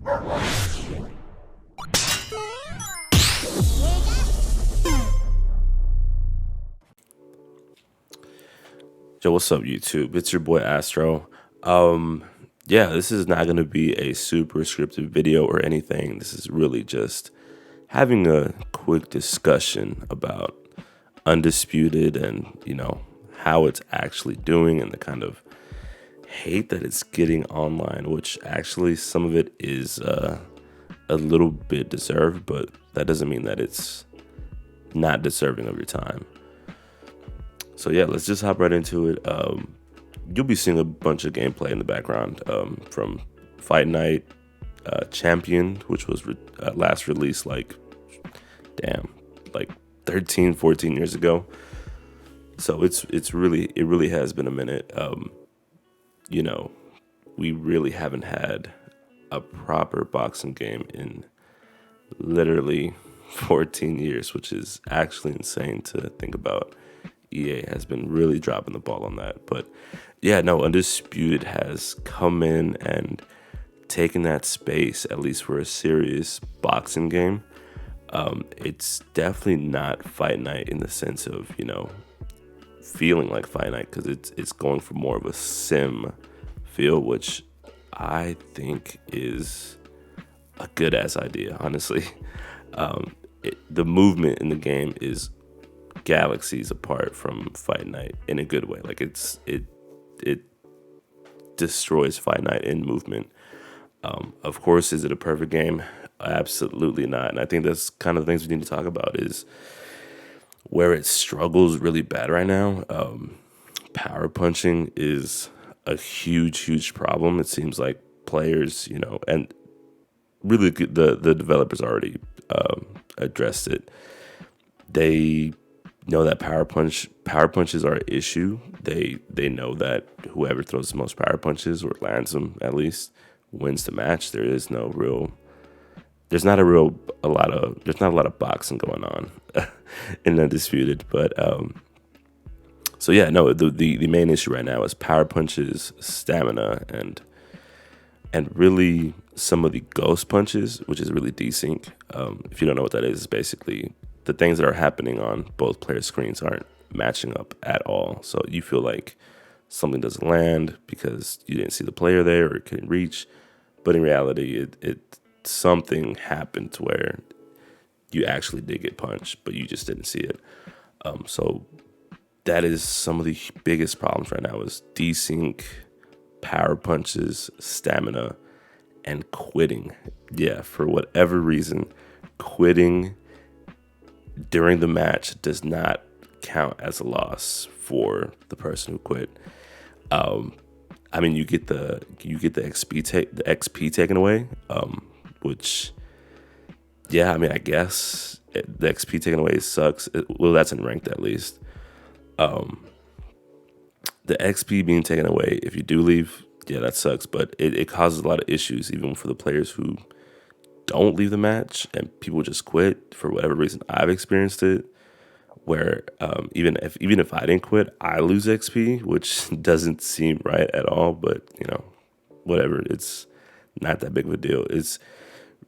Yo, what's up, YouTube? It's your boy Astro. Yeah, this is not going to be a super scripted video or anything. This is really just having a quick discussion about Undisputed and, how it's actually doing and the kind of hate that it's getting online, which actually some of it is a little bit deserved, but that doesn't mean that it's not deserving of your time. So yeah, let's just hop right into it. You'll be seeing a bunch of gameplay in the background from Fight Night Champion, which was last released like 13, 14 years ago. So it really has been a minute. We really haven't had a proper boxing game in literally 14 years, which is actually insane to think about. EA has been really dropping the ball on that. But yeah, no, Undisputed has come in and taken that space, at least for a serious boxing game. It's definitely not Fight Night in the sense of, feeling like Fight Night, because it's going for more of a sim feel, which I think is a good ass idea, honestly. The movement in the game is galaxies apart from Fight Night in a good way. Like it destroys Fight Night in movement. Of course, is it a perfect game? Absolutely not. And I think that's kind of the things we need to talk about is where it struggles really bad right now. Power punching is a huge problem. It seems like players, and really the developers already addressed it. They know that power punches are an issue. They know that whoever throws the most power punches or lands them at least wins the match. There's not a lot of boxing going on in Undisputed. But so yeah, no, the main issue right now is power punches, stamina, and really some of the ghost punches, which is really desync. If you don't know what that is, it's basically the things that are happening on both player screens aren't matching up at all. So you feel like something doesn't land because you didn't see the player there or it couldn't reach. But in reality, it something happened to where you actually did get punched, but you just didn't see it. So that is some of the biggest problems right now is desync, power punches, stamina, and quitting. Yeah, for whatever reason, quitting during the match does not count as a loss for the person who quit. You get the XP taken away, which, yeah, I guess the XP taken away sucks. That's in ranked at least. The XP being taken away if you do leave, yeah, that sucks. But it causes a lot of issues even for the players who don't leave the match and people just quit for whatever reason. I've experienced it where even if I didn't quit, I lose XP, which doesn't seem right at all. But whatever, it's not that big of a deal. It's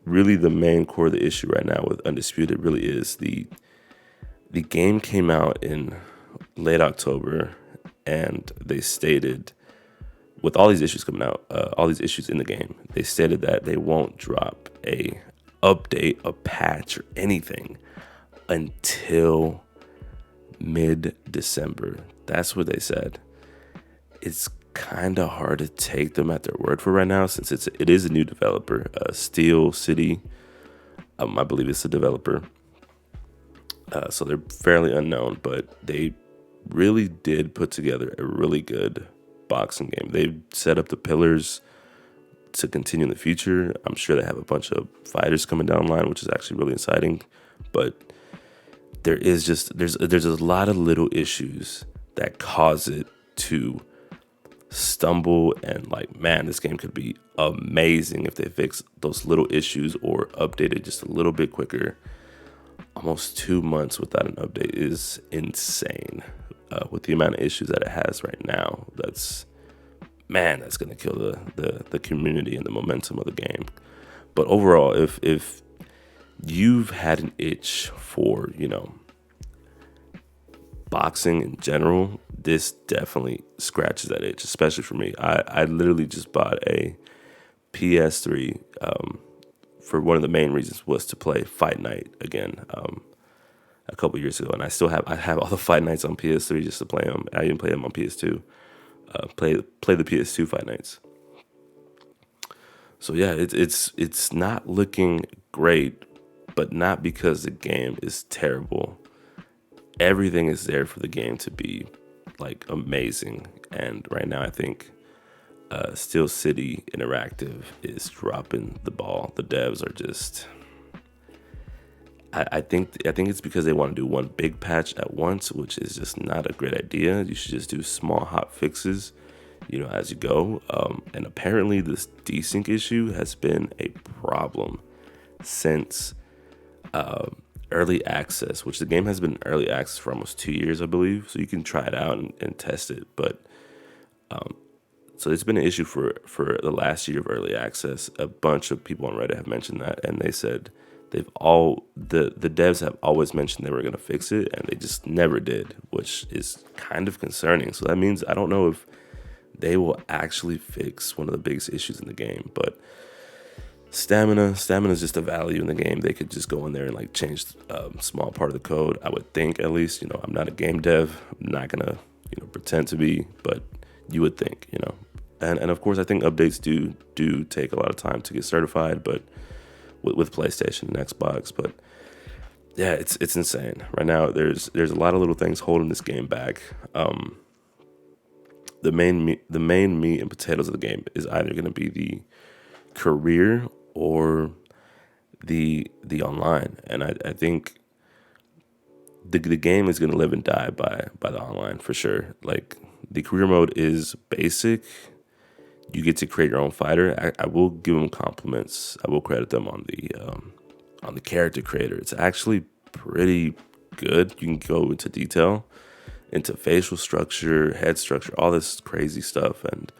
really the main core of the issue right now with Undisputed. Really is the game came out in late October, and they stated, with all these issues coming out, all these issues in the game, they stated that they won't drop a update, a patch, or anything until mid-December. That's what they said. It's kind of hard to take them at their word for right now, since it is a new developer, Steel City. I believe it's the developer. So they're fairly unknown, but they really did put together a really good boxing game. They've set up the pillars to continue in the future. I'm sure they have a bunch of fighters coming down the line, which is actually really exciting. But there's a lot of little issues that cause it to stumble, and like, man, this game could be amazing if they fix those little issues or update it just a little bit quicker. Almost 2 months without an update is insane. With the amount of issues that it has right now, that's going to kill the community and the momentum of the game. But overall, if you've had an itch for, boxing in general, this definitely scratches that itch, especially for me. I literally just bought a PS3 for one of the main reasons was to play Fight Night again a couple years ago, and I have all the Fight Nights on PS3 just to play them. I even play them on PS2. Play the PS2 Fight Nights. So yeah, it's not looking great, but not because the game is terrible. Everything is there for the game to be like amazing, and right now I think Steel City Interactive is dropping the ball. The devs are just. I think it's because they want to do one big patch at once, which is just not a great idea. You should just do small hot fixes, as you go. And apparently, this desync issue has been a problem since early access, which the game has been in early access for almost 2 years, I believe. So you can try it out and test it, but. So it's been an issue for the last year of early access. A bunch of people on Reddit have mentioned that, and they said the devs have always mentioned they were going to fix it, and they just never did, which is kind of concerning. So that means I don't know if they will actually fix one of the biggest issues in the game. But stamina is just a value in the game. They could just go in there and like change a small part of the code. I would think, at least. I'm not a game dev. I'm not gonna pretend to be, but you would think. And of course, I think updates do take a lot of time to get certified, but with PlayStation and Xbox. But yeah, it's insane right now. There's a lot of little things holding this game back. The main meat and potatoes of the game is either going to be the career or the online, and I think the game is going to live and die by the online for sure. Like the career mode is basic. You get to create your own fighter. I will give them compliments. I will credit them on the character creator. It's actually pretty good. You can go into detail, into facial structure, head structure, all this crazy stuff, and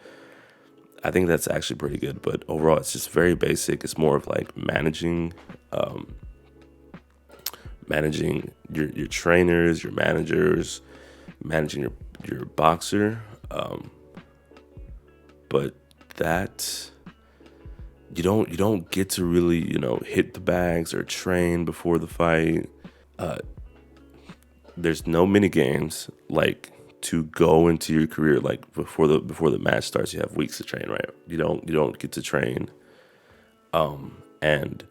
I think that's actually pretty good. But overall, it's just very basic. It's more of like managing your trainers, your managers, managing your boxer. But that you don't get to really hit the bags or train before the fight. There's no mini games like to go into your career like before the match starts. You have weeks to train, right? You don't get to train, and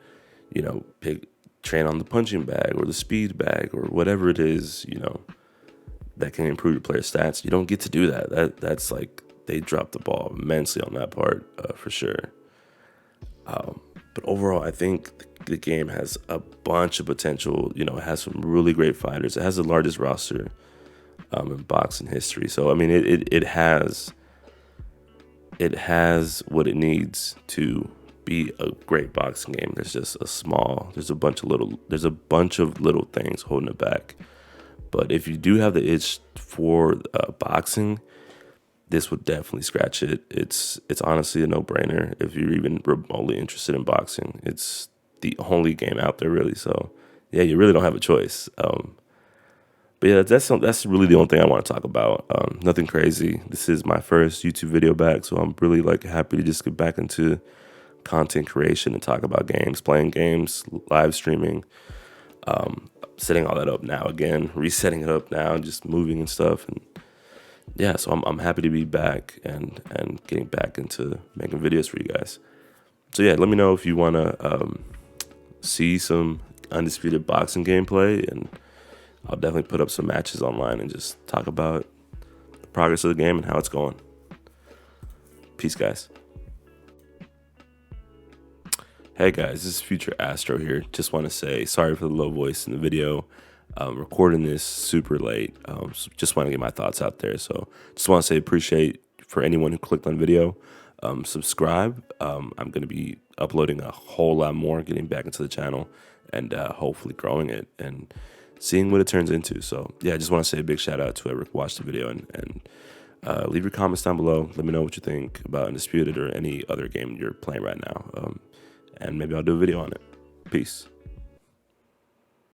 train on the punching bag or the speed bag or whatever it is that can improve your player stats. You don't get to do that. That's like. They dropped the ball immensely on that part, for sure. But overall, I think the game has a bunch of potential. It has some really great fighters. It has the largest roster in boxing history. So I mean, it has what it needs to be a great boxing game. There's just there's a bunch of little things holding it back. But if you do have the itch for boxing, this would definitely scratch it. It's honestly a no-brainer if you're even remotely interested in boxing. It's the only game out there, really. So, yeah, you really don't have a choice. But yeah, that's really the only thing I want to talk about. Nothing crazy. This is my first YouTube video back, so I'm really happy to just get back into content creation and talk about games, playing games, live streaming, setting all that up now again, resetting it up now, just moving and stuff. And yeah, so I'm happy to be back and getting back into making videos for you guys. So yeah, let me know if you want to see some Undisputed boxing gameplay, and I'll definitely put up some matches online and just talk about the progress of the game and how it's going. Peace, guys. Hey guys, this is Future Astro here. Just want to say sorry for the low voice in the video. Recording this super late. So just want to get my thoughts out there. So just want to say appreciate for anyone who clicked on video. Subscribe. I'm going to be uploading a whole lot more, getting back into the channel, and hopefully growing it and seeing what it turns into. So yeah, I just want to say a big shout out to whoever watched the video, and leave your comments down below. Let me know what you think about Undisputed or any other game you're playing right now. and maybe I'll do a video on it. Peace.